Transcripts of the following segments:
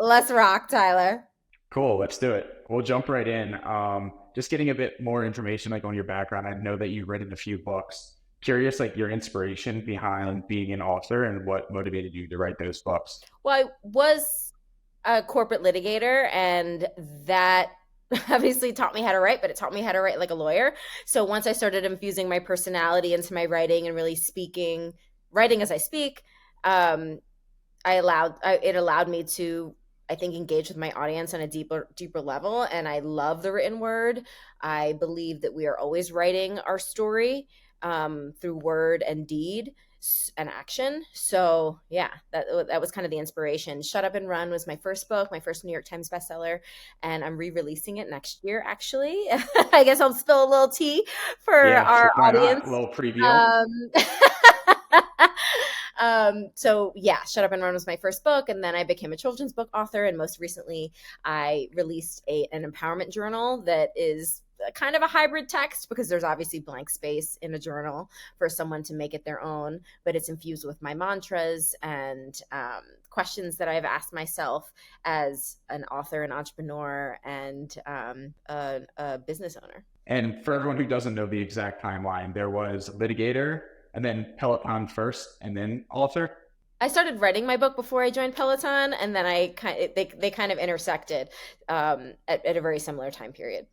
Let's rock, Tyler. Cool, let's do it. We'll jump right in. Just getting a bit more information like on your background. I know that you've written a few books. Curious, like your inspiration behind being an author and what motivated you to write those books. Well, I was a corporate litigator, and that obviously taught me how to write, but it taught me how to write like a lawyer. So once I started infusing my personality into my writing and really writing as I speak, um, it allowed me to, I think, engage with my audience on a deeper level. And I love the written word. I believe that we are always writing our story through word and deed and action. So yeah, that was kind of the inspiration. Shut Up and Run was my first book, my first New York Times bestseller, and I'm re-releasing it next year. Actually, I guess I'll spill a little tea for Yeah, our sure. Why not? A audience. little preview. Um, so yeah, Shut Up and Run was my first book, and then I became a children's book author, and most recently, I released an empowerment journal that is kind of a hybrid text because there's obviously blank space in a journal for someone to make it their own, but it's infused with my mantras and questions that I've asked myself as an author, an entrepreneur, and a business owner. And for everyone who doesn't know the exact timeline, there was litigator and then Peloton first and then author. I started writing my book before I joined Peloton, and then they kind of intersected at a very similar time period.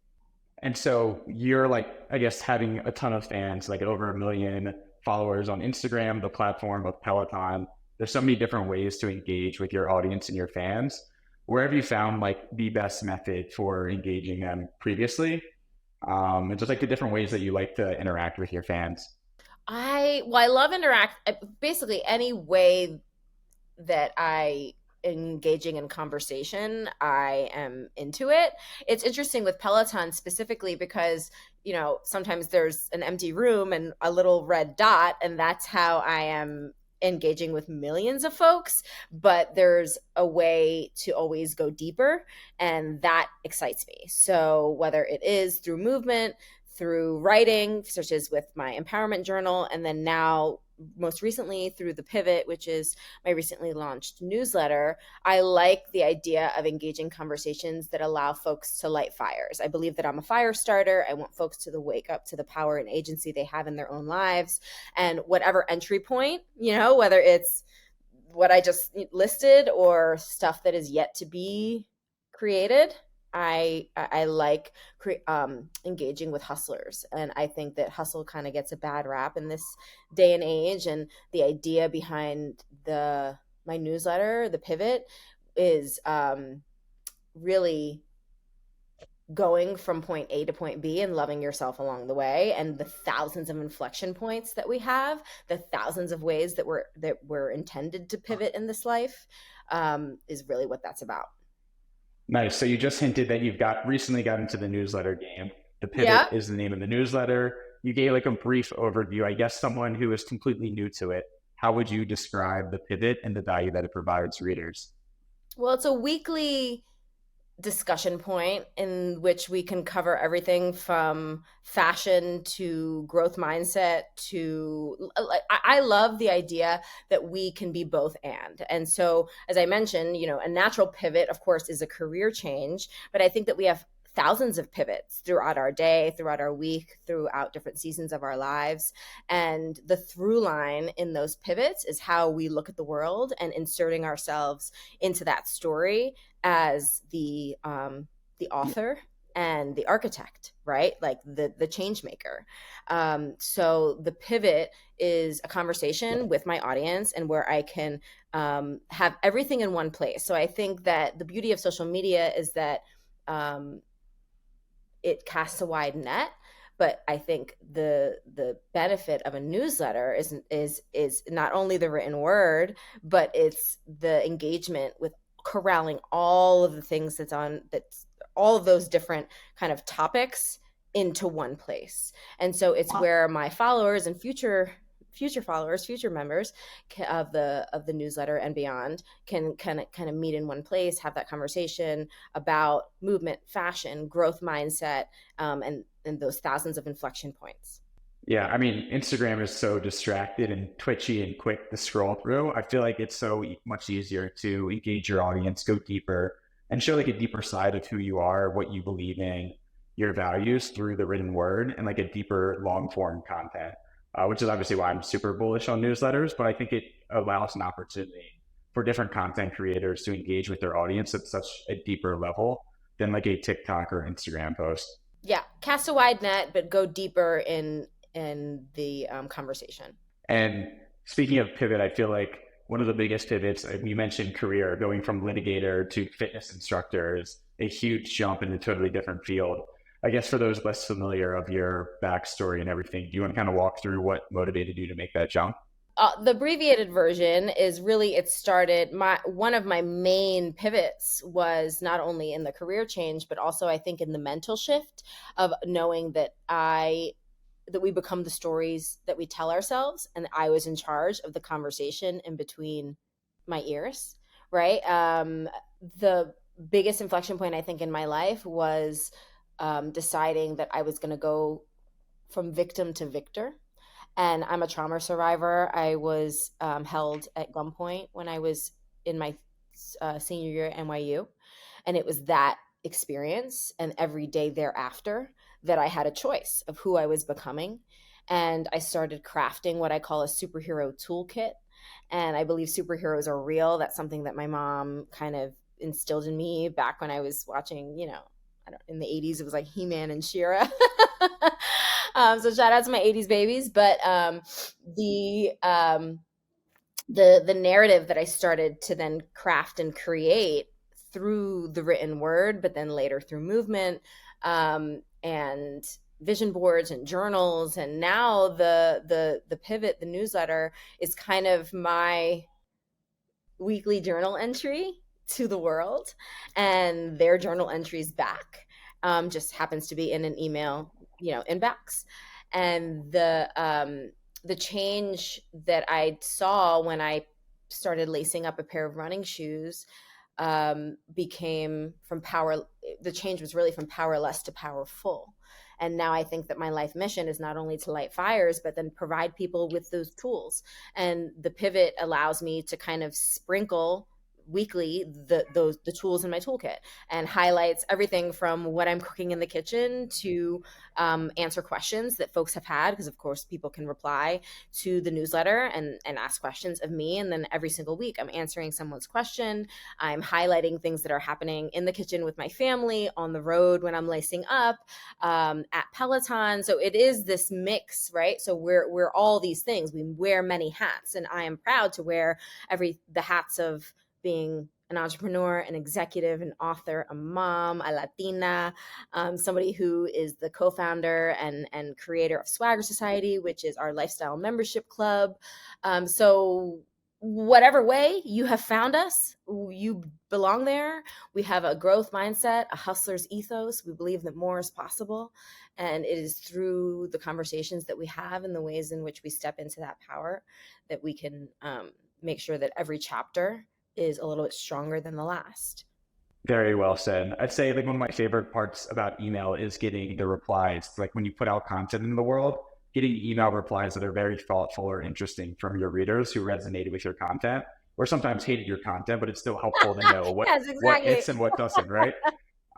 And so you're like, I guess, having a ton of fans, like over 1 million followers on Instagram, the platform of Peloton. There's so many different ways to engage with your audience and your fans. Where have you found like the best method for engaging them previously? And just like the different ways that you like to interact with your fans. I love interact basically any way that I engaging in conversation, I am into it. It's interesting with Peloton specifically because, sometimes there's an empty room and a little red dot, and that's how I am engaging with millions of folks. But there's a way to always go deeper, and that excites me. So whether it is through movement, through writing, such as with my empowerment journal, and then now most recently through the Pivot, which is my recently launched newsletter. I like the idea of engaging conversations that allow folks to light fires. I believe that I'm a fire starter. I want folks to wake up to the power and agency they have in their own lives. And whatever entry point, whether it's what I just listed or stuff that is yet to be created, I like engaging with hustlers, and I think that hustle kind of gets a bad rap in this day and age. And the idea behind the my newsletter, the Pivot, is really going from point A to point B and loving yourself along the way, and the thousands of inflection points that we have, the thousands of ways that we're intended to pivot in this life, is really what that's about. Nice. So you just hinted that you've got recently got into the newsletter game. The Pivot Yeah. is the name of the newsletter. You gave like a brief overview. I guess someone who is completely new to it, how would you describe the Pivot and the value that it provides readers? Well, it's a weekly discussion point in which we can cover everything from fashion to growth mindset to I love the idea that we can be both and so, as I mentioned, a natural pivot of course is a career change, but I think that we have thousands of pivots throughout our day, throughout our week, throughout different seasons of our lives, and the through line in those pivots is how we look at the world and inserting ourselves into that story as the author and the architect, right? Like the change maker. So the Pivot is a conversation with my audience, and where I can have everything in one place. So I think that the beauty of social media is that um, it casts a wide net. But I think the benefit of a newsletter is not only the written word, but it's the engagement with corralling all of the things that's all of those different kind of topics into one place. And so it's where my followers and future followers, future members of the newsletter and beyond can kind of meet in one place, have that conversation about movement, fashion, growth mindset, and those thousands of inflection points. Yeah, I mean, Instagram is so distracted and twitchy and quick to scroll through. I feel like it's so much easier to engage your audience, go deeper, and show like a deeper side of who you are, what you believe in, your values through the written word and like a deeper long form content, which is obviously why I'm super bullish on newsletters. But I think it allows an opportunity for different content creators to engage with their audience at such a deeper level than like a TikTok or Instagram post. Yeah, cast a wide net, but go deeper in the conversation. And speaking of pivot, I feel like one of the biggest pivots, you mentioned career, going from litigator to fitness instructor is a huge jump in a totally different field. I guess for those less familiar of your backstory and everything, do you want to kind of walk through what motivated you to make that jump? The abbreviated version is really, it started, my one of my main pivots was not only in the career change, but also I think in the mental shift of knowing that we become the stories that we tell ourselves, and I was in charge of the conversation in between my ears, right? The biggest inflection point I think in my life was deciding that I was going to go from victim to victor. And I'm a trauma survivor. I was held at gunpoint when I was in my senior year at NYU. And it was that experience and every day thereafter that I had a choice of who I was becoming. And I started crafting what I call a superhero toolkit. And I believe superheroes are real. That's something that my mom kind of instilled in me back when I was watching, I don't, in the 80s, it was like He-Man and She-Ra. So shout out to my 80s babies. But the um, the narrative that I started to then craft and create through the written word, but then later through movement, and vision boards and journals, and now the pivot, the newsletter, is kind of my weekly journal entry to the world, and their journal entries back. Just happens to be in an email, inbox. And the change that I saw when I started lacing up a pair of running shoes became from power. The change was really from powerless to powerful. And now I think that my life mission is not only to light fires, but then provide people with those tools. And the pivot allows me to kind of sprinkle weekly the tools in my toolkit, and highlights everything from what I'm cooking in the kitchen to answer questions that folks have had, because of course people can reply to the newsletter and ask questions of me, and then every single week I'm answering someone's question. I'm highlighting things that are happening in the kitchen with my family, on the road when I'm lacing up, at Peloton. So it is this mix, right? So we're all these things. We wear many hats, and I am proud to wear the hats of being an entrepreneur, an executive, an author, a mom, a Latina, somebody who is the co-founder and creator of Swagger Society, which is our lifestyle membership club. So whatever way you have found us, you belong there. We have a growth mindset, a hustler's ethos. We believe that more is possible. And it is through the conversations that we have and the ways in which we step into that power that we can make sure that every chapter is a little bit stronger than the last. Very well said. I'd say like one of my favorite parts about email is getting the replies. Like when you put out content in the world, getting email replies that are very thoughtful or interesting from your readers who resonated with your content, or sometimes hated your content, but it's still helpful to know Yes, what exactly. hits and what doesn't, right?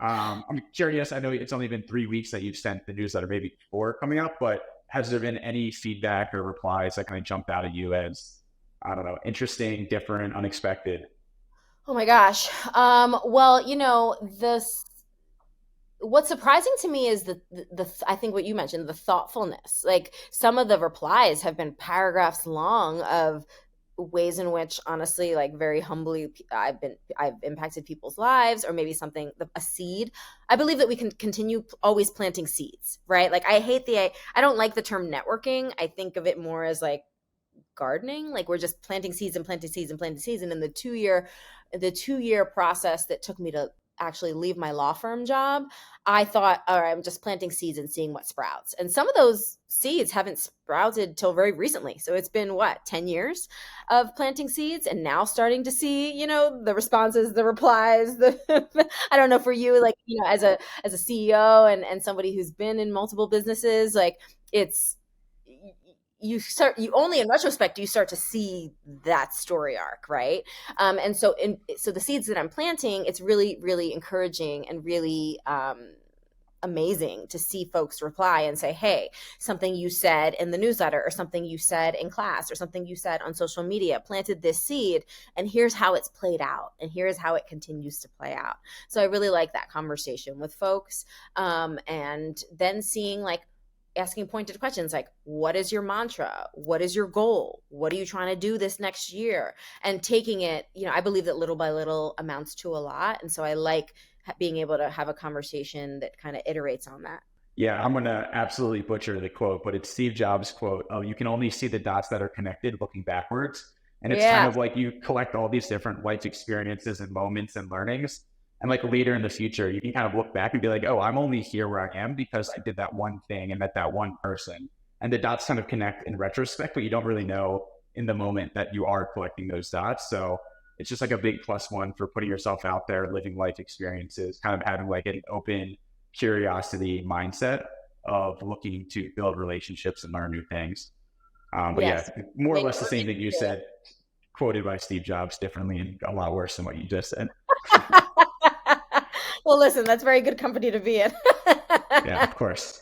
I'm curious. I know it's only been 3 weeks that you've sent the newsletter, maybe four coming up, but has there been any feedback or replies that kind of jumped out at you as, I don't know, interesting, different, unexpected? Oh my gosh. Well, this what's surprising to me is I think what you mentioned, the thoughtfulness. Like some of the replies have been paragraphs long of ways in which, honestly, like very humbly, I've impacted people's lives, or maybe something, a seed. I believe that we can continue always planting seeds, right? Like I don't like the term networking. I think of it more as like gardening. Like we're just planting seeds and planting seeds and planting seeds. And in the 2-year process that took me to actually leave my law firm job, I thought, all right, I'm just planting seeds and seeing what sprouts. And some of those seeds haven't sprouted till very recently. So it's been what, 10 years of planting seeds, and now starting to see, the responses, the replies, I don't know, for you, like, as a CEO and somebody who's been in multiple businesses, like it's you only in retrospect do you start to see that story arc, right? And so the seeds that I'm planting, it's really really encouraging and really amazing to see folks reply and say, hey, something you said in the newsletter or something you said in class or something you said on social media planted this seed, and here's how it's played out and here's how it continues to play out. So I really like that conversation with folks, and then seeing like asking pointed questions like, what is your mantra, what is your goal, what are you trying to do this next year, and taking it, I believe that little by little amounts to a lot, and so I like being able to have a conversation that kind of iterates on that. Yeah, I'm gonna absolutely butcher the quote, but it's Steve Jobs' quote. Oh, you can only see the dots that are connected looking backwards. And it's kind Yeah. of like you collect all these different life experiences and moments and learnings. And like later in the future, you can kind of look back and be like, oh, I'm only here where I am because I did that one thing and met that one person. And the dots kind of connect in retrospect, but you don't really know in the moment that you are collecting those dots. So it's just like a big plus one for putting yourself out there, living life experiences, kind of having like an open curiosity mindset of looking to build relationships and learn new things. But yeah, Yes. more or Make less the same thing you sure. said, quoted by Steve Jobs differently and a lot worse than what you just said. Well, listen, that's very good company to be in. Yeah, of course.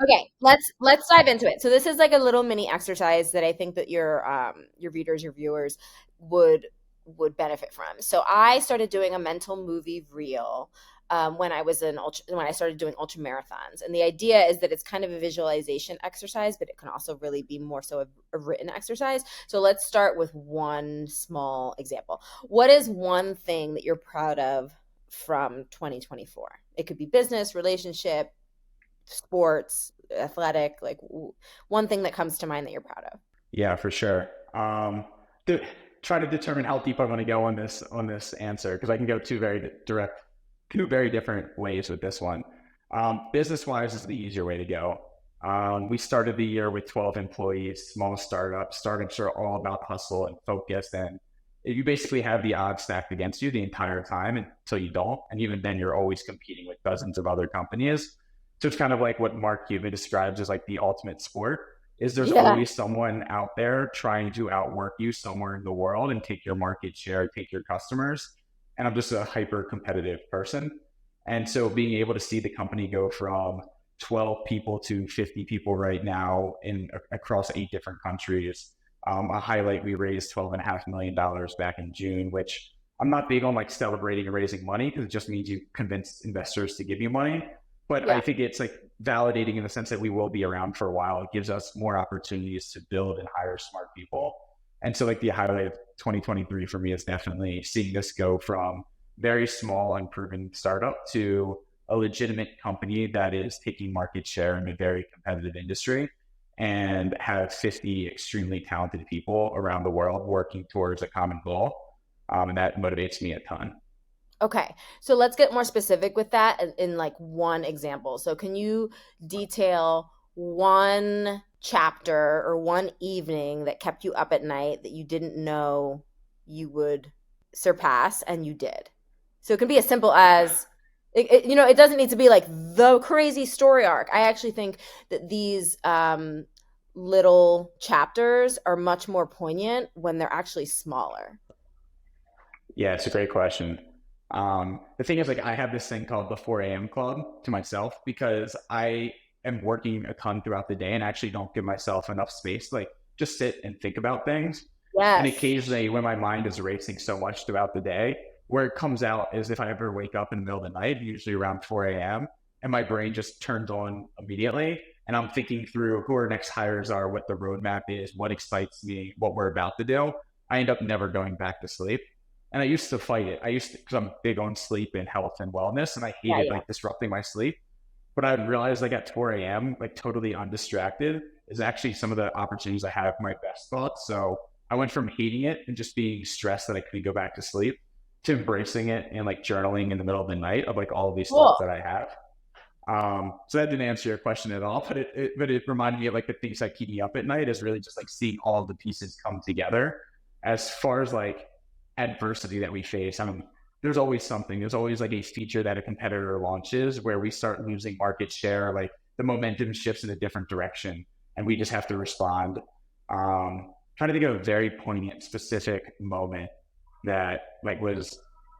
Okay, let's dive into it. So this is like a little mini exercise that I think that your readers, your viewers would benefit from. So I started doing a mental movie reel when when I started doing ultra marathons, and the idea is that it's kind of a visualization exercise, but it can also really be more so a written exercise. So let's start with one small example. What is one thing that you're proud of from 2024? It could be business, relationship, sports, athletic, like one thing that comes to mind that you're proud of. Yeah, for sure. To try to determine how deep I'm going to go on this answer because I can go two very different ways with this one. Business wise is the easier way to go. We started the year with 12 employees, small startup. Startups are all about hustle and focus, and you basically have the odds stacked against you the entire time until you don't, and even then, you're always competing with dozens of other companies. So it's kind of like what Mark Cuban describes as like the ultimate sport is there's Yeah. always someone out there trying to outwork you somewhere in the world and take your market share, take your customers. And I'm just a hyper competitive person. And so being able to see the company go from 12 people to 50 people right now in across 8 different countries. A highlight, we raised $12.5 million back in June, which I'm not big on like celebrating and raising money because it just means you convince investors to give you money. But I Yeah. think it's like validating in the sense that we will be around for a while. It gives us more opportunities to build and hire smart people. And so like the highlight of 2023 for me is definitely seeing this go from very small unproven startup to a legitimate company that is taking market share in a very competitive industry and have 50 extremely talented people around the world working towards a common goal. And that motivates me a ton. Okay. So let's get more specific with that in like one example. So can you detail one chapter or one evening that kept you up at night that you didn't know you would surpass and you did? So it can be as simple as it doesn't need to be like the crazy story arc. I actually think that these little chapters are much more poignant when they're actually smaller. Yeah, it's a great question. The thing is, like, I have this thing called the 4 a.m. club to myself because I am working a ton throughout the day and actually don't give myself enough space, like, just sit and think about things. And Yes. occasionally, when my mind is racing so much throughout the day, where it comes out is if I ever wake up in the middle of the night, usually around 4 a.m., and my brain just turns on immediately. And I'm thinking through who our next hires are, what the roadmap is, what excites me, what we're about to do. I end up never going back to sleep. And I used to fight it. I used to, because I'm big on sleep and health and wellness, and I Yeah, hated yeah. like disrupting my sleep. But I realized like at 4 a.m., like totally undistracted is actually some of the opportunities I have my best thoughts. So I went from hating it and just being stressed that I couldn't go back to sleep to embracing it and like journaling in the middle of the night of like all of these thoughts Cool. that I have. So that didn't answer your question at all, but it reminded me of like the things that keep me up at night is really just like seeing all of the pieces come together. As far as like adversity that we face, I mean, there's always something. There's always like a feature that a competitor launches where we start losing market share, like the momentum shifts in a different direction, and we just have to respond. Trying to think of a very poignant, specific moment that like was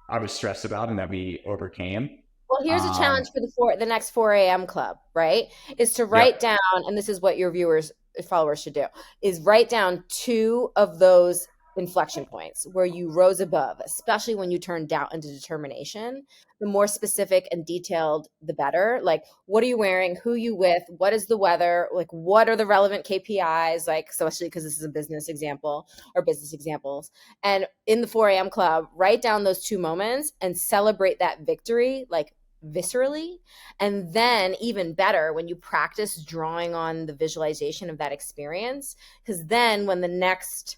I was stressed about and that we overcame. Well, here's a challenge Um, for the next 4 a.m. club, right? Is to write yep. down, and this is what your viewers, followers should do, is write down two of those inflection points where you rose above, especially when you turn doubt into determination. The more specific and detailed, the better. Like, what are you wearing? Who you with? What is the weather? Like, what are the relevant KPIs? Like, especially because this is a business example or business examples. And in the 4 a.m. club, write down those two moments and celebrate that victory. Like, viscerally. And then, even better, when you practice drawing on the visualization of that experience, because then when the next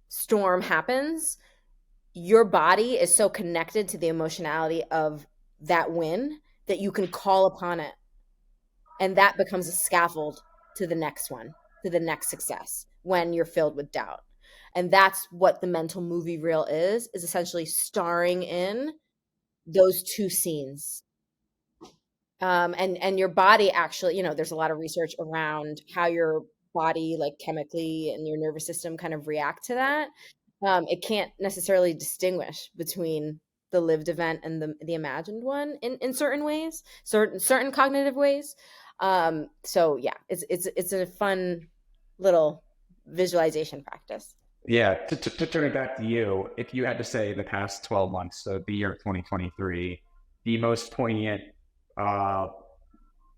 storm happens, your body is so connected to the emotionality of that win that you can call upon it. And that becomes a scaffold to the next one, to the next success when you're filled with doubt. And that's what the mental movie reel is essentially starring in those two scenes. And your body actually, there's a lot of research around how your body, like chemically, and your nervous system kind of react to that. It can't necessarily distinguish between the lived event and the imagined one in certain ways, certain cognitive ways. So yeah, it's a fun little visualization practice. Yeah. To turn it back to you, if you had to say the past 12 months, so the year of 2023, the most poignant uh,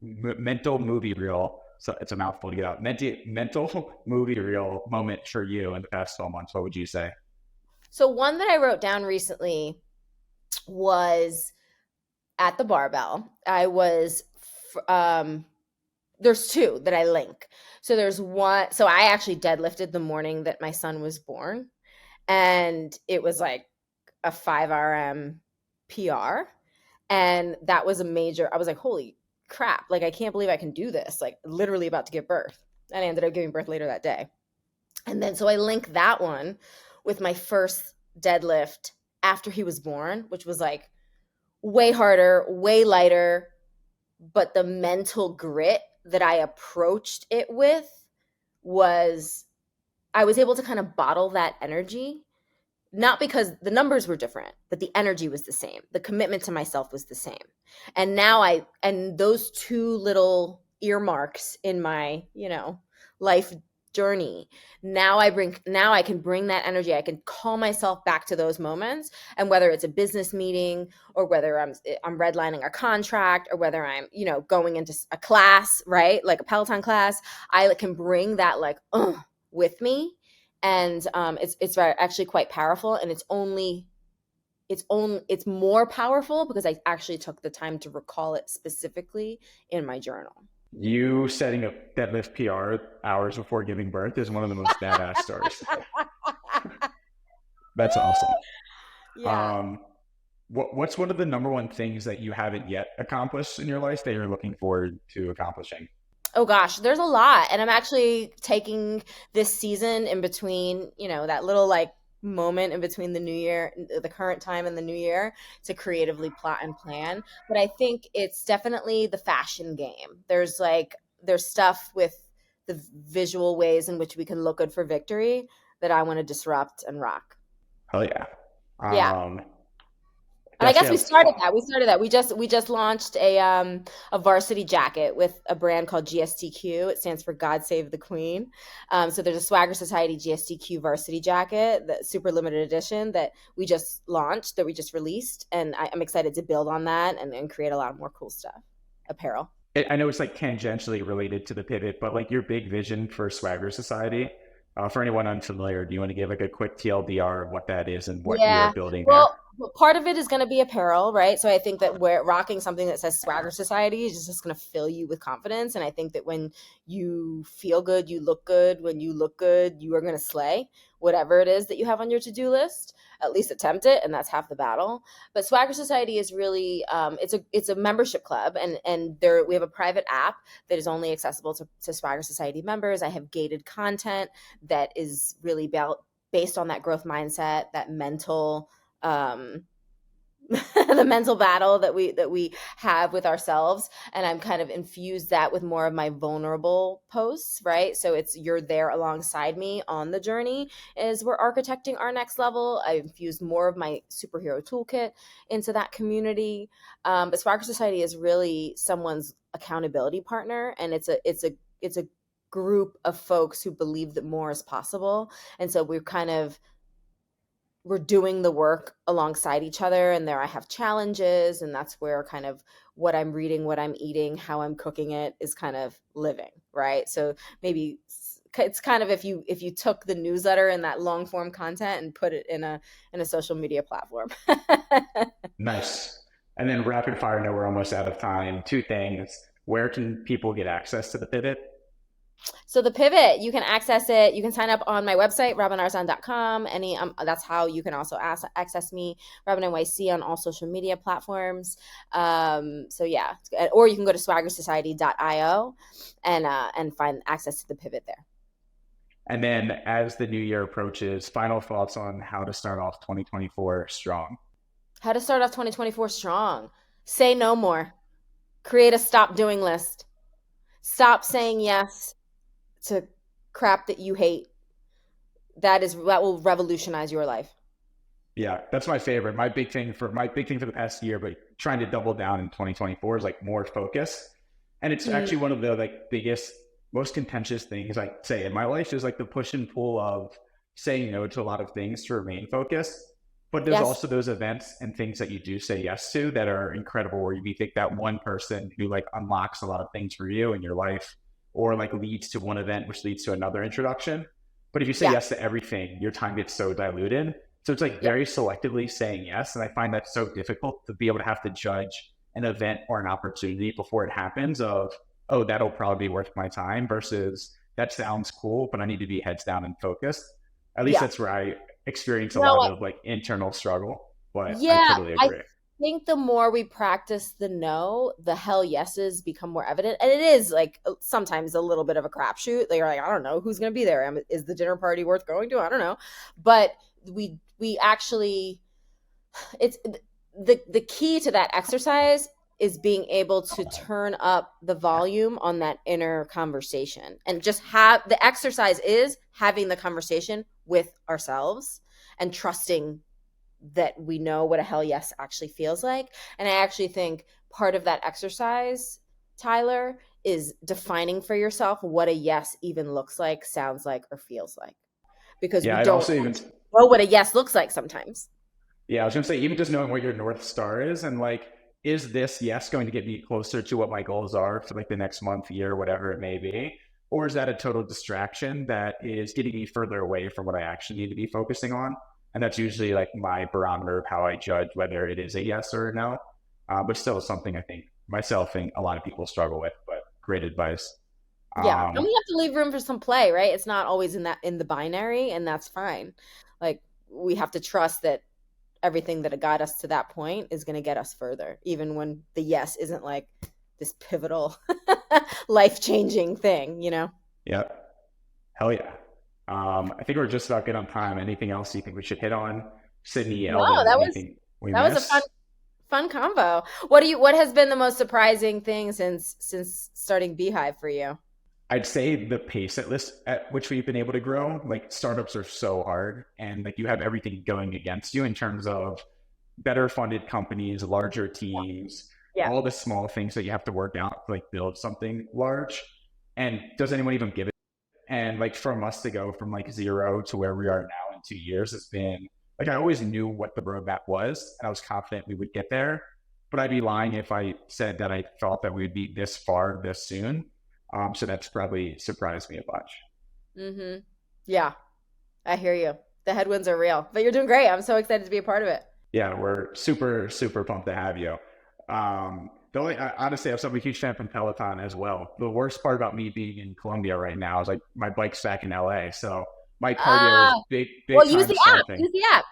mental movie reel. So it's a mouthful to get out. Mental movie reel moment for you in the past 12 months. What would you say? So one that I wrote down recently was at the barbell. I was there's two that I link. So there's one, so I actually deadlifted the morning that my son was born, and it was like a 5 RM PR. And that was a major, I was like, holy crap, like I can't believe I can do this. Like literally about to give birth. And I ended up giving birth later that day. And then so I link that one with my first deadlift after he was born, which was like way harder, way lighter, but the mental grit that I approached it with was, I was able to kind of bottle that energy, not because the numbers were different, but the energy was the same. The commitment to myself was the same. And now and those two little earmarks in my, life journey, now I can bring that energy. I can call myself back to those moments. And whether it's a business meeting, or whether I'm redlining a contract, or whether I'm, going into a class, right? Like a Peloton class, I can bring that like, with me. And it's actually quite powerful, and it's more powerful because I actually took the time to recall it specifically in my journal. You setting up deadlift PR hours before giving birth is one of the most badass stories. That's awesome. Yeah. Um, what's one of the number one things that you haven't yet accomplished in your life that you're looking forward to accomplishing? Oh gosh, there's a lot. And I'm actually taking this season in between, that little like moment in between the new year, the current time and the new year, to creatively plot and plan. But I think it's definitely the fashion game. There's stuff with the visual ways in which we can look good for victory that I want to disrupt and rock. Hell yeah. Yeah. Um, And I guess definitely we have started that. We started that. We just launched a varsity jacket with a brand called GSTQ. It stands for God Save the Queen. So there's a Swagger Society GSTQ varsity jacket, that super limited edition that we just launched, that we just released, and I'm excited to build on that and create a lot more cool stuff, apparel. I know it's like tangentially related to the pivot, but like your big vision for Swagger Society, for anyone unfamiliar, do you want to give like a quick TLDR of what that is and what you are Yeah. building there? Well, part of it is going to be apparel, right? So I think that we're rocking something that says Swagger Society is just going to fill you with confidence. And I think that when you feel good, you look good. When you look good, you are going to slay whatever it is that you have on your to-do list. At least attempt it, and that's half the battle. But Swagger Society is really it's a membership club, and there we have a private app that is only accessible to Swagger Society members. I have gated content that is really based on that growth mindset, that mental um, the mental battle that we have with ourselves, and I'm kind of infused that with more of my vulnerable posts, right? So it's you're there alongside me on the journey as we're architecting our next level. I infused more of my superhero toolkit into that community. But Swagger Society is really someone's accountability partner, and it's a group of folks who believe that more is possible. And so we're doing the work alongside each other, and there I have challenges, and that's where kind of what I'm reading, what I'm eating, how I'm cooking it is kind of living, right? So maybe it's kind of if you took the newsletter and that long form content and put it in a social media platform. Nice. And then rapid fire, I know we're almost out of time. Two things. Where can people get access to the pivot? So the pivot, you can access it. You can sign up on my website, robinarzon.com. That's how you can also access me, Robin NYC, on all social media platforms. So yeah, or you can go to swaggersociety.io and find access to the pivot there. And then as the new year approaches, final thoughts on how to start off 2024 strong. How to start off 2024 strong. Say no more. Create a stop doing list. Stop saying yes to crap that you hate. That will revolutionize your life. Yeah, that's my favorite. My big thing for the past year, but trying to double down in 2024 is like more focus. And it's Mm, actually one of the like biggest, most contentious things I say in my life is like the push and pull of saying no to a lot of things to remain focused. But there's yes. also those events and things that you do say yes to that are incredible, where you think that one person who like unlocks a lot of things for you in your life, or like leads to one event, which leads to another introduction. But if you say Yeah. yes to everything, your time gets so diluted. So it's like Yep. very selectively saying yes. And I find that so difficult to be able to have to judge an event or an opportunity before it happens of, oh, that'll probably be worth my time versus that sounds cool, but I need to be heads down and focused. At least Yeah. that's where I experience a No, lot of like internal struggle, but I yeah, totally I agree. think the more we practice the no, the hell yeses become more evident. And it is like sometimes a little bit of a crapshoot. They're like, I don't know who's going to be there. Is the dinner party worth going to? I don't know. But we actually, it's the key to that exercise is being able to turn up the volume on that inner conversation and just have the exercise is having the conversation with ourselves and trusting that we know what a hell yes actually feels like. And I actually think part of that exercise, Tyler, is defining for yourself what a yes even looks like, sounds like, or feels like. Because we Yeah, I'd don't also even know what a yes looks like sometimes. Yeah, I was gonna say, even just knowing what your North Star is and like, is this yes going to get me closer to what my goals are for like the next month, year, whatever it may be? Or is that a total distraction that is getting me further away from what I actually need to be focusing on? And that's usually like my barometer of how I judge whether it is a yes or a no. But still something I think myself and a lot of people struggle with, but great advice. Yeah. And Um, we have to leave room for some play, right? It's not always in the binary, and that's fine. Like we have to trust that everything that got us to that point is going to get us further, even when the yes isn't like this pivotal, life changing thing, you know? yeah, hell yeah. I think we're just about good on time. Anything else you think we should hit on? Sydney, No, Eldon, that was anything we that was a fun miss? fun combo. What has been the most surprising thing since starting beehiiv for you? I'd say the pace at which we've been able to grow, like startups are so hard and like you have everything going against you in terms of better funded companies, larger teams, Yeah. all the small things that you have to work out to like build something large. And does anyone even give it? And like from us to go from like zero to where we are now in 2 years has been like I always knew what the roadmap was and I was confident we would get there. But I'd be lying if I said that I thought that we would be this far this soon. So that's probably surprised me a bunch. Mm-hmm. Yeah, I hear you. The headwinds are real, but you're doing great. I'm so excited to be a part of it. Yeah, we're super, super pumped to have you. Honestly, I'm such a huge fan from Peloton as well. The worst part about me being in Colombia right now is like my bike's back in LA. So my cardio is Ah, big, well, big use time the app. surfing. Use the app.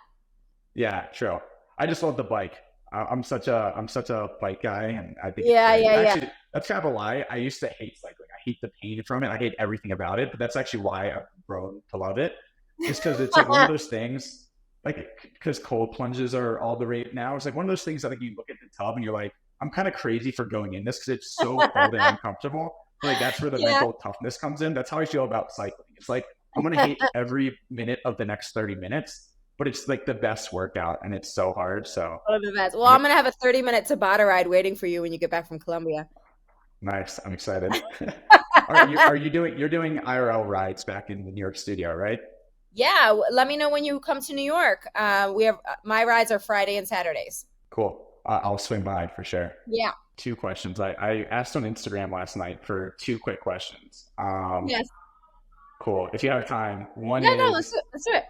Yeah, true. I just love the bike. I'm such a bike guy, and I think it's Yeah, great. yeah, yeah. Actually, that's kind of a lie. I used to hate cycling. I hate the pain from it. I hate everything about it. But that's actually why I've grown to love it. Is because it's like one of those things. like because cold plunges are all the rate now. It's like one of those things that like you look at the tub and you're like, I'm kind of crazy for going in this because it's so cold and uncomfortable. But like that's where the Yeah. mental toughness comes in. That's how I feel about cycling. It's like I'm gonna hate every minute of the next 30 minutes, but it's like the best workout and it's so hard. So One of the best. Well, I'm I'm gonna have a 30-minute Tabata ride waiting for you when you get back from Colombia. nice. I'm excited. All right, are you doing you're doing IRL rides back in the New York studio, right? Yeah, let me know when you come to New York. We have my rides are Friday and Saturdays. Cool. I'll swing by for sure. Yeah. Two questions. I asked on Instagram last night for two quick questions. Yes. Cool. If you have time, one Yeah, no, let's is do it. Let's do it.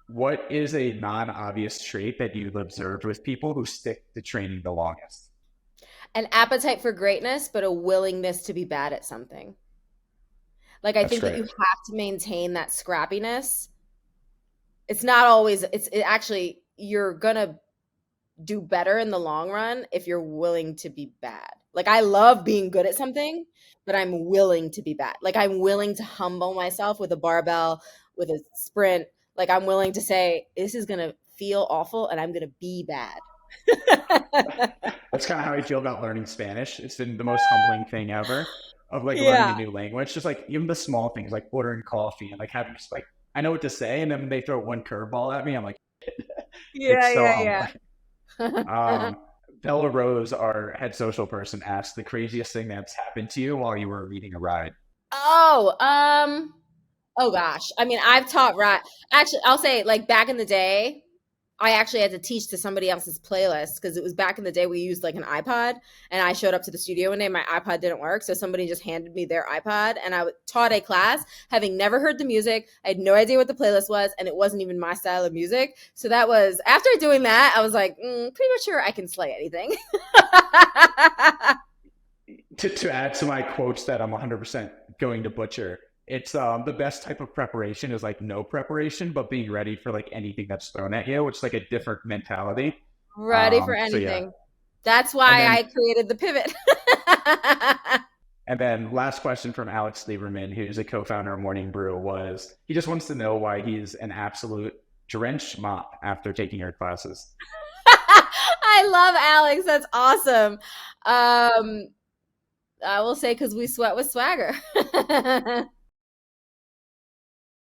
what is a non-obvious trait that you've observed with people who stick to training the longest? An appetite for greatness, but a willingness to be bad at something. Like I That's think that great. you have to maintain that scrappiness. It's not always actually you're gonna do better in the long run if you're willing to be bad. Like I love being good at something, but I'm willing to be bad. Like I'm willing to humble myself with a barbell, with a sprint. Like I'm willing to say this is going to feel awful and I'm going to be bad. That's kind of how I feel about learning Spanish. It's been the most humbling thing ever of like learning a Yeah. new language. Just like even the small things like ordering coffee and like having just like I know what to say and then they throw one curveball at me. I'm like, Yeah, it's so yeah, humbling. yeah. Um, Bella Rose, our head social person, asked the craziest thing that's happened to you while you were leading a ride. Oh, oh gosh. I mean, I've taught right. Actually, I'll say like back in the day, I actually had to teach to somebody else's playlist because it was back in the day we used like an iPod, and I showed up to the studio one day, my iPod didn't work, so somebody just handed me their iPod, and I taught a class having never heard the music. I had no idea what the playlist was, and it wasn't even my style of music. So that was after doing that, I was like, pretty much sure I can slay anything. To add to my quotes that I'm 100% going to butcher, it's the best type of preparation is like no preparation, but being ready for like anything that's thrown at you, which is like a different mentality. Ready for So yeah, anything. That's and why then I created the pivot. and then last question from Alex Lieberman, who's a co-founder of Morning Brew, was he just wants to know why he's an absolute drenched mop after taking your classes. I love Alex. That's awesome. I will say because we sweat with swagger.